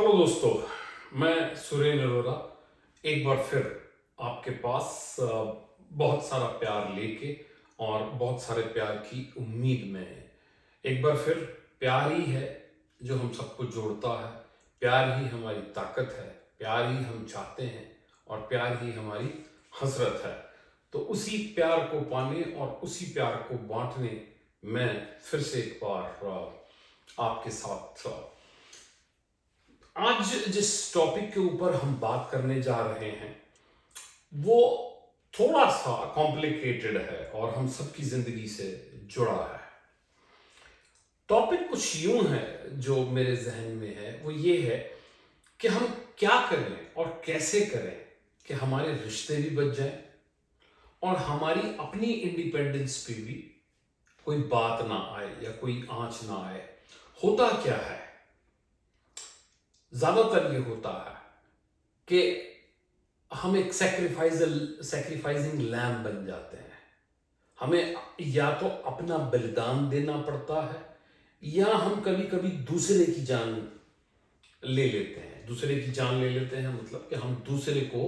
Hello दोस्तों, मैं सुरेंद्र अरोरा एक बार फिर आपके पास बहुत सारा प्यार लेके और बहुत सारे प्यार की उम्मीद में है। एक बार फिर प्यार ही है जो हम सबको जोड़ता है, प्यार ही हमारी ताकत है, प्यार ही हम चाहते हैं और प्यार ही हमारी हसरत है। तो उसी प्यार को पाने और उसी प्यार को बांटने मैं फिर से एक बार आपके साथ आज जिस टॉपिक के ऊपर हम बात करने जा रहे हैं वो थोड़ा सा कॉम्प्लिकेटेड है और हम सबकी जिंदगी से जुड़ा है। टॉपिक कुछ यूं है जो मेरे जहन में है, वो ये है कि हम क्या करें और कैसे करें कि हमारे रिश्ते भी बच जाएं और हमारी अपनी इंडिपेंडेंस पे भी कोई बात ना आए या कोई आंच ना आए। होता क्या है, ज्यादातर ये होता है कि हम एक सैक्रिफाइसिंग लैम्ब बन जाते हैं। हमें या तो अपना बलिदान देना पड़ता है या हम कभी कभी दूसरे की जान ले लेते हैं। दूसरे की जान ले लेते हैं मतलब कि हम दूसरे को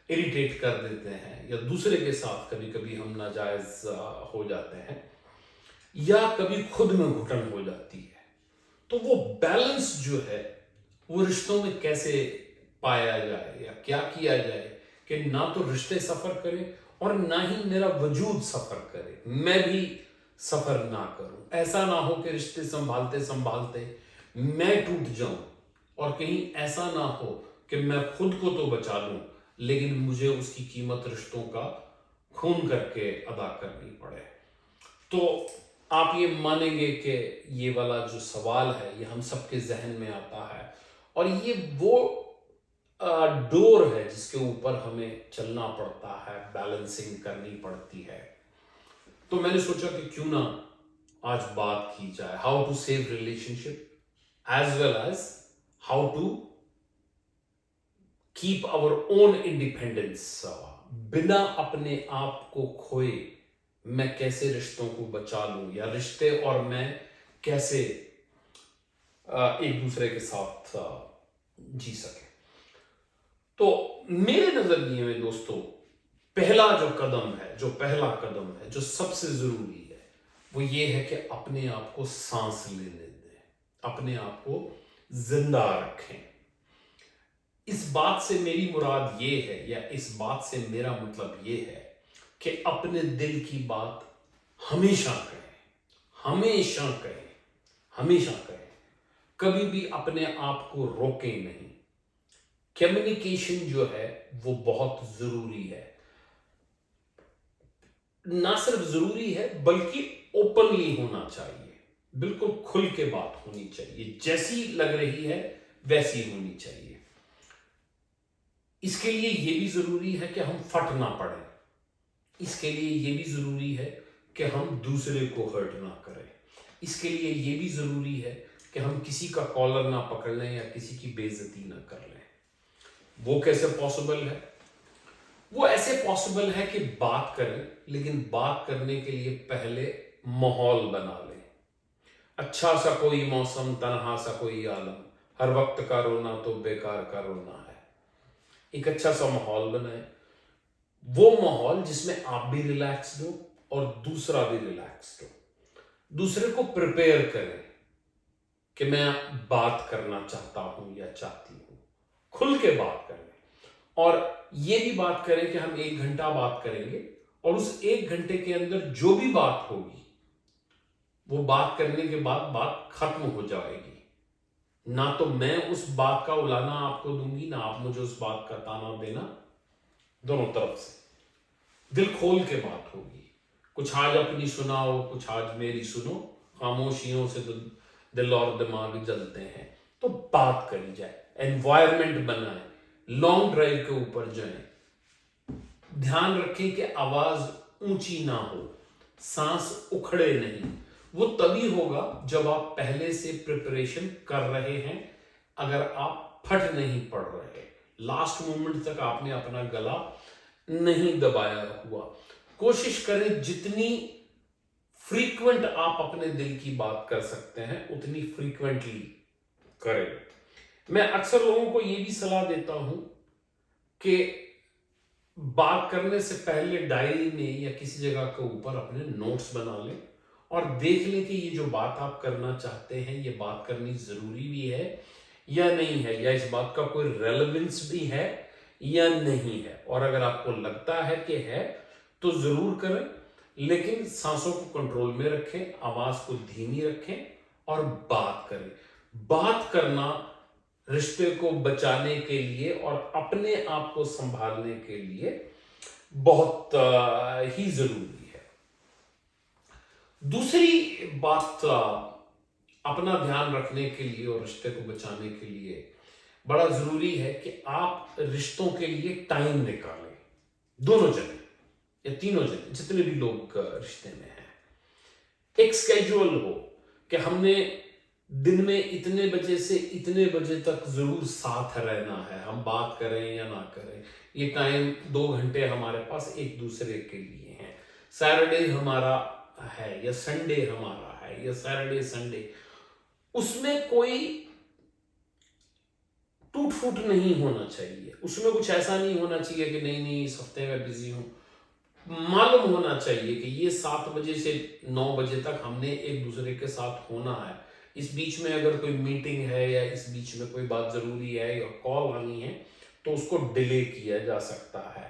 इरिटेट कर देते हैं या दूसरे के साथ कभी कभी हम नाजायज हो जाते हैं या कभी खुद में घुटन हो जाती है। तो वो बैलेंस जो है वो रिश्तों में कैसे पाया जाए या क्या किया जाए कि ना तो रिश्ते सफर करें और ना ही मेरा वजूद सफर करे, मैं भी सफर ना करूं। ऐसा ना हो कि रिश्ते संभालते संभालते मैं टूट जाऊं और कहीं ऐसा ना हो कि मैं खुद को तो बचा लूं लेकिन मुझे उसकी कीमत रिश्तों का खून करके अदा करनी पड़े। तो आप ये मानेंगे कि ये वाला जो सवाल है ये हम सबके जहन में आता है और ये वो डोर है जिसके ऊपर हमें चलना पड़ता है, बैलेंसिंग करनी पड़ती है। तो मैंने सोचा कि क्यों ना आज बात की जाए how to save relationship as well as how to keep our own independence. बिना अपने आप को खोए मैं कैसे रिश्तों को बचा लूं या रिश्ते और मैं कैसे एक दूसरे के साथ जी सके। तो मेरे नजरिए में दोस्तों पहला जो पहला कदम है जो सबसे जरूरी है वो ये है कि अपने आप को सांस लेने दें, अपने आप को जिंदा रखें। इस बात से मेरी मुराद ये है या इस बात से मेरा मतलब ये है कि अपने दिल की बात हमेशा कहें, हमेशा कहें, हमेशा कहें। कभी भी अपने आप को रोकें नहीं। कम्युनिकेशन जो है वो बहुत जरूरी है, ना सिर्फ जरूरी है बल्कि ओपनली होना चाहिए, बिल्कुल खुल के बात होनी चाहिए, जैसी लग रही है वैसी होनी चाहिए। इसके लिए यह भी जरूरी है कि हम फट ना पड़े, इसके लिए यह भी जरूरी है कि हम दूसरे को हर्ट ना करें, इसके लिए यह भी जरूरी है कि हम किसी का कॉलर ना पकड़ लें या किसी की बेइज्जती ना कर लें। वो कैसे पॉसिबल है? वो ऐसे पॉसिबल है कि बात करें, लेकिन बात करने के लिए पहले माहौल बना लें। अच्छा सा कोई मौसम, तन्हा सा कोई आलम, हर वक्त का रोना तो बेकार का रोना है। एक अच्छा सा माहौल बनाए, वो माहौल जिसमें आप भी रिलैक्स्ड हो और दूसरा भी रिलैक्स्ड हो। दूसरे को प्रिपेयर करें कि मैं बात करना चाहता हूं या चाहती हूं, खुल के बात करें और ये भी बात करें कि हम 1 घंटा बात करेंगे और उस 1 घंटे के अंदर जो भी बात होगी वो बात करने के बाद बात खत्म हो जाएगी। ना तो मैं उस बात का उलाना आपको दूंगी, ना आप मुझे उस बात का ताना देना। दोनों तरफ से दिल खोल के बात होगी। कुछ आज अपनी सुनाओ, कुछ आज मेरी सुनो, खामोशियों से दिल और दिमाग जलते हैं। तो बात करी जाए, एनवायरमेंट बनाए, लॉन्ग ड्राइव के ऊपर जाएं। ध्यान रखें कि आवाज ऊंची ना हो, सांस उखड़े नहीं। वो तभी होगा जब आप पहले से प्रिपरेशन कर रहे हैं, अगर आप फट नहीं पड़ रहे, लास्ट मोमेंट तक आपने अपना गला नहीं दबाया हुआ। कोशिश करें जितनी फ्रीक्वेंट आप अपने दिल की बात कर सकते हैं उतनी फ्रीक्वेंटली करें। मैं अक्सर लोगों को ये भी सलाह देता हूं कि बात करने से पहले डायरी में या किसी जगह के ऊपर अपने नोट्स बना लें और देख लें कि ये जो बात आप करना चाहते हैं ये बात करनी जरूरी भी है या नहीं है, या इस बात का कोई रेलेवेंस भी है या नहीं है। और अगर आपको लगता है कि है तो जरूर करें, लेकिन सांसों को कंट्रोल में रखें, आवाज को धीमी रखें और बात करें। बात करना रिश्ते को बचाने के लिए और अपने आप को संभालने के लिए बहुत ही जरूरी है। दूसरी बात, अपना ध्यान रखने के लिए और रिश्ते को बचाने के लिए बड़ा जरूरी है कि आप रिश्तों के लिए टाइम निकालें। दोनों जने या तीनों जने, जितने भी लोग रिश्ते में हैं, एक स्केड्यूल हो कि हमने दिन में इतने बजे से इतने बजे तक जरूर साथ रहना है, हम बात करें या ना करें। ये टाइम 2 घंटे हमारे पास एक दूसरे के लिए हैं। सैटरडे हमारा है या संडे हमारा है या सैटरडे संडे, उसमें कोई टूट फूट नहीं होना चाहिए। उसमें कुछ ऐसा नहीं होना चाहिए कि नहीं नहीं इस हफ्ते में बिजी हूं। मालूम होना चाहिए कि ये 7 बजे से 9 बजे तक हमने एक दूसरे के साथ होना है। इस बीच में अगर कोई मीटिंग है या इस बीच में कोई बात जरूरी है या कॉल आनी है तो उसको डिले किया जा सकता है।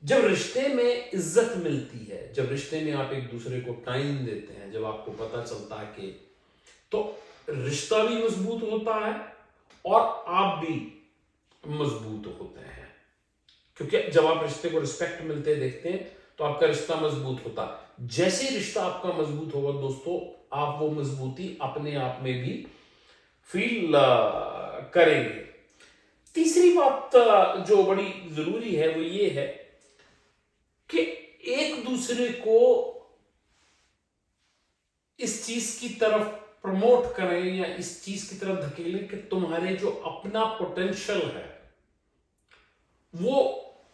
जब रिश्ते में इज्जत मिलती है, जब रिश्ते में आप एक दूसरे को टाइम देते हैं, जब आपको पता चलता है कि, तो रिश्ता भी मजबूत होता है और आप भी मजबूत होते हैं। क्योंकि जब आप रिश्ते को रिस्पेक्ट मिलते देखते हैं तो आपका रिश्ता मजबूत होता है। जैसे ही रिश्ता आपका मजबूत होगा दोस्तों, आप वो मजबूती अपने आप में भी फील करेंगे। तीसरी बात जो बड़ी जरूरी है वो ये है कि एक दूसरे को इस चीज की तरफ प्रमोट करें या इस चीज की तरफ धकेलें कि तुम्हारे जो अपना पोटेंशियल है वो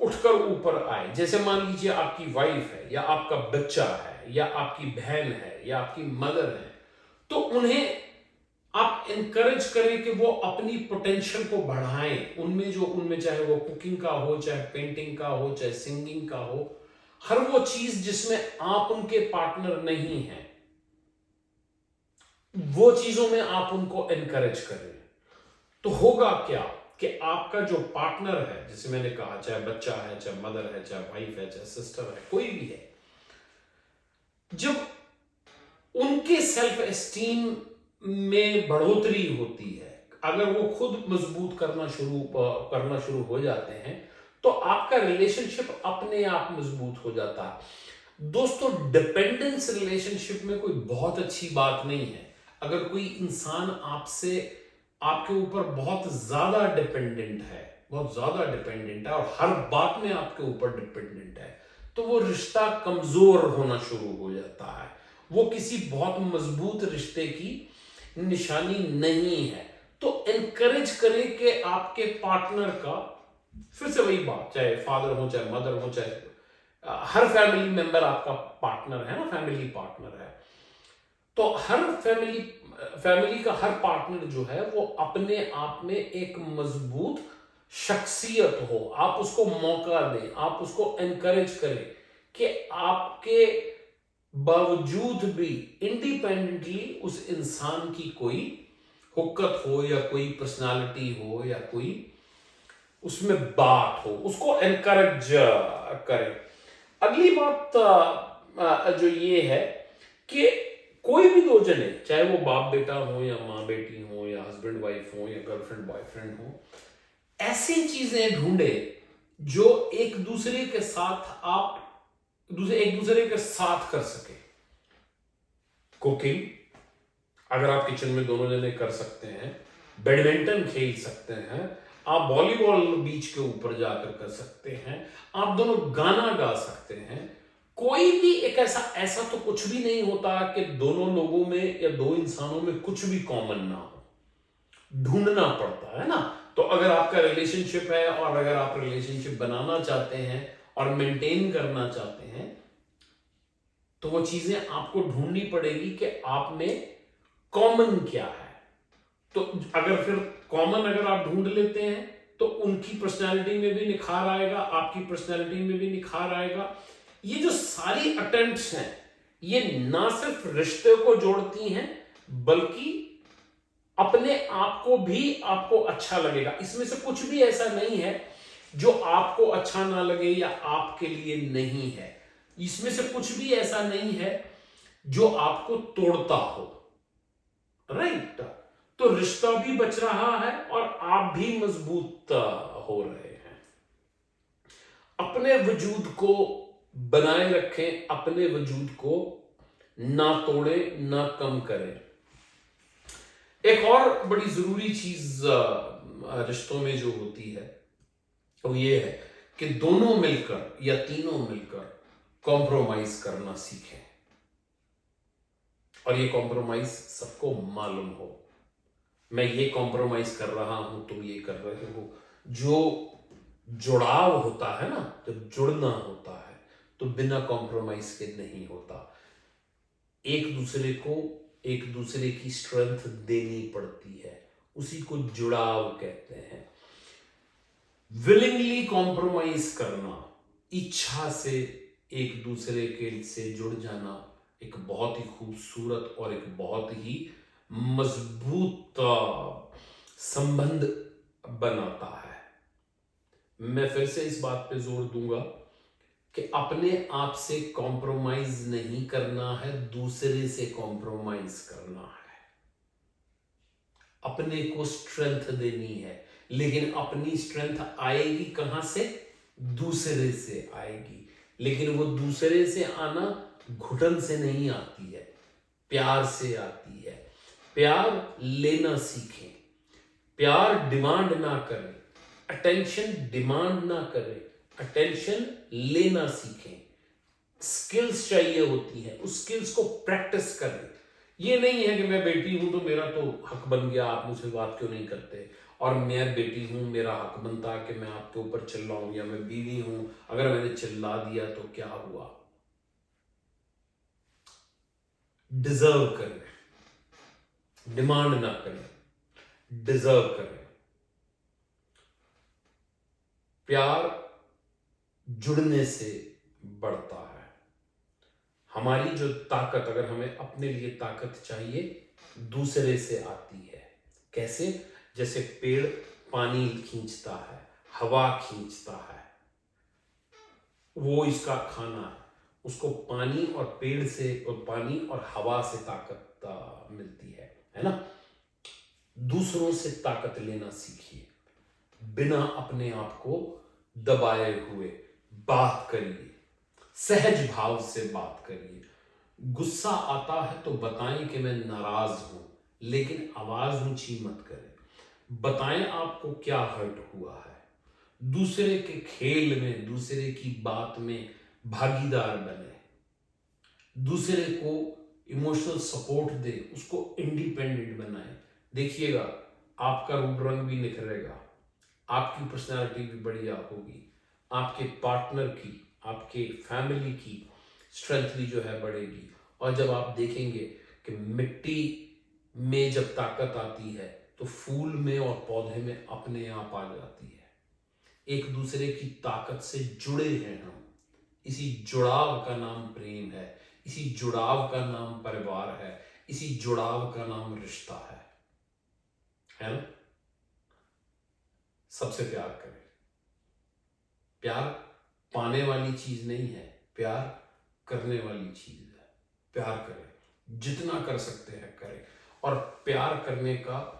उठकर ऊपर आए। जैसे मान लीजिए आपकी वाइफ है या आपका बच्चा है या आपकी बहन है या आपकी मदर है, तो उन्हें आप इनकरेज करें कि वो अपनी पोटेंशियल को बढ़ाएं। उनमें चाहे वो कुकिंग का हो, चाहे पेंटिंग का हो, चाहे सिंगिंग का हो, हर वो चीज जिसमें आप उनके पार्टनर नहीं हैं, वो चीजों में आप उनको एनकरेज करें। तो होगा क्या कि आपका जो पार्टनर है, जैसे मैंने कहा, चाहे बच्चा है, चाहे मदर है, चाहे वाइफ है, चाहे सिस्टर है, कोई भी है, जब उनके सेल्फ एस्टीम में बढ़ोतरी होती है, अगर वो खुद मजबूत करना शुरू हो जाते हैं, तो आपका रिलेशनशिप अपने आप मजबूत हो जाता है। दोस्तों, डिपेंडेंस रिलेशनशिप में कोई बहुत अच्छी बात नहीं है। अगर कोई इंसान आपके ऊपर बहुत ज्यादा डिपेंडेंट है, बहुत ज्यादा डिपेंडेंट है और हर बात में आपके ऊपर डिपेंडेंट है, तो वो रिश्ता कमजोर होना शुरू हो जाता है। वो किसी बहुत मजबूत रिश्ते की निशानी नहीं है। तो एनकरेज करें कि आपके पार्टनर का, फिर से वही बात, चाहे फादर हो, चाहे मदर हो, चाहे हर फैमिली मेंबर आपका पार्टनर है ना, फैमिली पार्टनर है, तो हर फैमिली का हर पार्टनर जो है वो अपने आप में एक मजबूत शख्सियत हो। आप उसको मौका दें, आप उसको एनकरेज करें कि आपके बावजूद भी इंडिपेंडेंटली उस इंसान की कोई हुक्कत हो या कोई पर्सनालिटी हो या कोई उसमें बात हो, उसको एनकरेज करें। अगली बात जो ये है कि कोई भी 2 जने, चाहे वो बाप बेटा हो या माँ बेटी हो या हस्बैंड वाइफ हो या गर्लफ्रेंड बॉयफ्रेंड हो, ऐसी चीजें ढूंढे जो एक दूसरे के साथ कर सके। कुकिंग, अगर आप किचन में दोनों जने कर सकते हैं, बैडमिंटन खेल सकते हैं, आप वॉलीबॉल बीच के ऊपर जाकर कर सकते हैं, आप दोनों गाना गा सकते हैं। कोई भी एक ऐसा तो कुछ भी नहीं होता कि दोनों लोगों में या 2 इंसानों में कुछ भी कॉमन ना हो, ढूंढना पड़ता है ना। तो अगर आपका रिलेशनशिप है और अगर आप रिलेशनशिप बनाना चाहते हैं और मेंटेन करना चाहते हैं, तो वो चीजें आपको ढूंढनी पड़ेगी कि आप में कॉमन क्या है। तो अगर फिर कॉमन अगर आप ढूंढ लेते हैं तो उनकी पर्सनालिटी में भी निखार आएगा, आपकी पर्सनालिटी में भी निखार आएगा। ये जो सारी अटेम्प्ट्स हैं ये ना सिर्फ रिश्ते को जोड़ती हैं बल्कि अपने आप को भी आपको अच्छा लगेगा। इसमें से कुछ भी ऐसा नहीं है जो आपको अच्छा ना लगे या आपके लिए नहीं है। इसमें से कुछ भी ऐसा नहीं है जो आपको तोड़ता हो, राइट। तो रिश्ता भी बच रहा है और आप भी मजबूत हो रहे हैं। अपने वजूद को बनाए रखें, अपने वजूद को ना तोड़ें, ना कम करें। एक और बड़ी जरूरी चीज रिश्तों में जो होती है वो ये है कि दोनों मिलकर या तीनों मिलकर कॉम्प्रोमाइज करना सीखें। और ये कॉम्प्रोमाइज सबको मालूम हो, मैं ये कॉम्प्रोमाइज कर रहा हूं, तुम ये कर रहे हो। जो जुड़ाव होता है ना, जब जुड़ना होता है तो बिना कॉम्प्रोमाइज के नहीं होता। एक दूसरे को एक दूसरे की स्ट्रेंथ देनी पड़ती है, उसी को जुड़ाव कहते हैं। विलिंगली कॉम्प्रोमाइज करना, इच्छा से एक दूसरे के से जुड़ जाना एक बहुत ही खूबसूरत और एक बहुत ही मजबूत संबंध बनाता है। मैं फिर से इस बात पे जोर दूंगा कि अपने आप से कॉम्प्रोमाइज नहीं करना है, दूसरे से कॉम्प्रोमाइज करना है। अपने को स्ट्रेंथ देनी है, लेकिन अपनी स्ट्रेंथ आएगी कहां से? दूसरे से आएगी। लेकिन वो दूसरे से आना घुटन से नहीं आती है, प्यार से आती है। प्यार लेना सीखें, प्यार डिमांड ना करें, अटेंशन डिमांड ना करें, अटेंशन लेना सीखें। स्किल्स चाहिए होती है, उस स्किल्स को प्रैक्टिस करें। ये नहीं है कि मैं बेटी हूं तो मेरा तो हक बन गया, आप मुझसे बात क्यों नहीं करते, और मैं बेटी हूं मेरा हक बनता है कि मैं आपके ऊपर चिल्लाऊं, या मैं बीवी हूं अगर मैंने चिल्ला दिया तो क्या हुआ। डिजर्व करें, डिमांड ना करें, डिजर्व करें। प्यार जुड़ने से बढ़ता है। हमारी जो ताकत, अगर हमें अपने लिए ताकत चाहिए, दूसरे से आती है। कैसे? जैसे पेड़ पानी खींचता है, हवा खींचता है, वो इसका खाना है, उसको पानी और पेड़ से, और पानी और हवा से ताकत मिलती है ना। दूसरों से ताकत लेना सीखिए, बिना अपने आप को दबाए हुए बात करिए, सहज भाव से बात करिए। गुस्सा आता है तो बताएं कि मैं नाराज हूं, लेकिन आवाज ऊंची मत करें। बताएं आपको क्या हर्ट हुआ है। दूसरे के खेल में, दूसरे की बात में भागीदार बने, दूसरे को इमोशनल सपोर्ट दे, उसको इंडिपेंडेंट बनाए। देखिएगा आपका रूप रंग भी निखरेगा, आपकी पर्सनालिटी भी बढ़िया होगी, आपके पार्टनर की, आपके फैमिली की स्ट्रेंथ भी जो है बढ़ेगी। और जब आप देखेंगे कि मिट्टी में जब ताकत आती है तो फूल में और पौधे में अपने आप आ जाती है। एक दूसरे की ताकत से जुड़े हैं हम, इसी जुड़ाव का नाम प्रेम है, इसी जुड़ाव का नाम परिवार है, इसी जुड़ाव का नाम रिश्ता है ना। सबसे प्यार करें। प्यार पाने वाली चीज नहीं है, प्यार करने वाली चीज है। प्यार करें, जितना कर सकते हैं करें। और प्यार करने का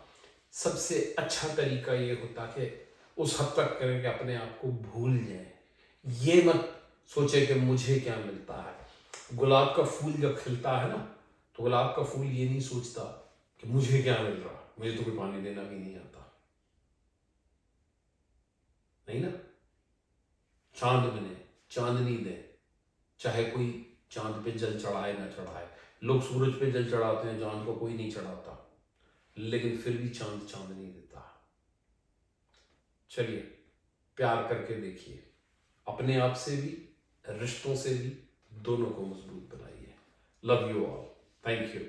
सबसे अच्छा तरीका ये होता है कि उस हद तक करें कि अपने आप को भूल जाएं। ये मत सोचे कि मुझे क्या मिलता है। गुलाब का फूल जब खिलता है ना, तो गुलाब का फूल ये नहीं सोचता कि मुझे क्या मिल रहा, मुझे तो कोई पानी देना भी नहीं आता, नहीं ना। चांद बने, चांदनी दे, चाहे कोई चांद पे जल चढ़ाए ना चढ़ाए। लोग सूरज पे जल चढ़ाते हैं, चांद को कोई नहीं चढ़ाता, लेकिन फिर भी चांद चांदनी देता। चलिए प्यार करके देखिए, अपने आप से भी, रिश्तों से भी, दोनों को मजबूत बनाइए। Love you all, thank you.